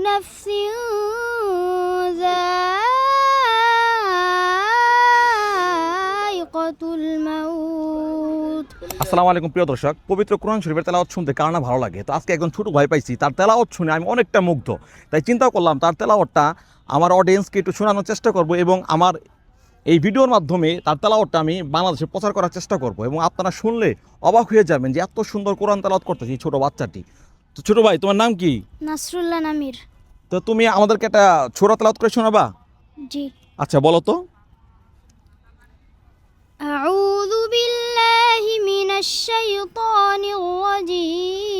نفس ذائقة الموت। আসসালামু আলাইকুম প্রিয় দর্শক, পবিত্র কোরআন শরীফের তেলাওয়াত শুনতে কার না ভালো লাগে। তো আজকে একজন ছোট ভাই পাইছি, তার তেলাওয়াত শুনে আমি অনেকটা মুগ্ধ। তাই চিন্তা করলাম তার তেলাওয়াতটা আমার অডিয়েন্সকে একটু শোনানোর চেষ্টা করব এবং আমার এই ভিডিওর মাধ্যমে তার তেলাওয়াতটা আমি বাংলাদেশে প্রচার করার চেষ্টা করব এবং আপনারা শুনলে অবাক হয়ে যাবেন যে এত সুন্দর কোরআন তেলাওয়াত করতেছে এই ছোট বাচ্চাটি। তো ছোট ভাই, তোমার নাম কি? নাসরুল্লাহ নামির। তো তুমি আমাদেরকে একটা ছোট তেলাওয়াত করে শোনাবা? জি। আচ্ছা, বলো তো। أعوذ بالله من الشيطان الرجيم.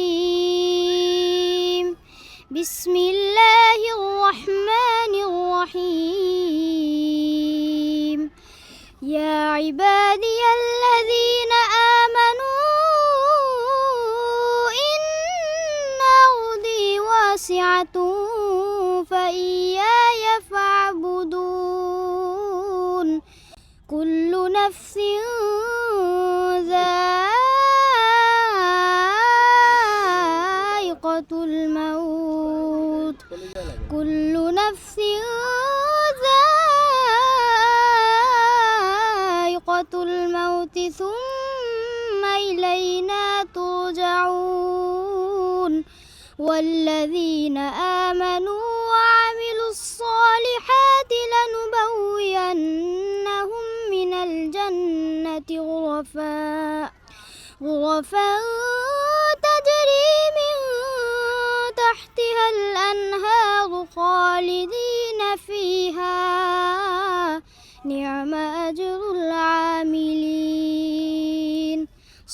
بسم الله الرحمن الرحيم. يا عبادي الذين آمنوا إن أرضي واسعة فإياي فاعبدون. كل نفس ذائقة الموت. كل نفس ذائقة الموت ثم إلينا ترجعون. والذين آمنوا وعملوا الصالحات لنبوئنهم من الجنة غرفا تجري من تحتها الأنهار خالدين فيها. نعم أجر العاملين.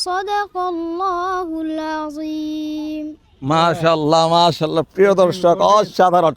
صدق الله العظيم. মাশাআল্লাহ মাশাআল্লাহ, প্রিয় দর্শক, অসাধারণ।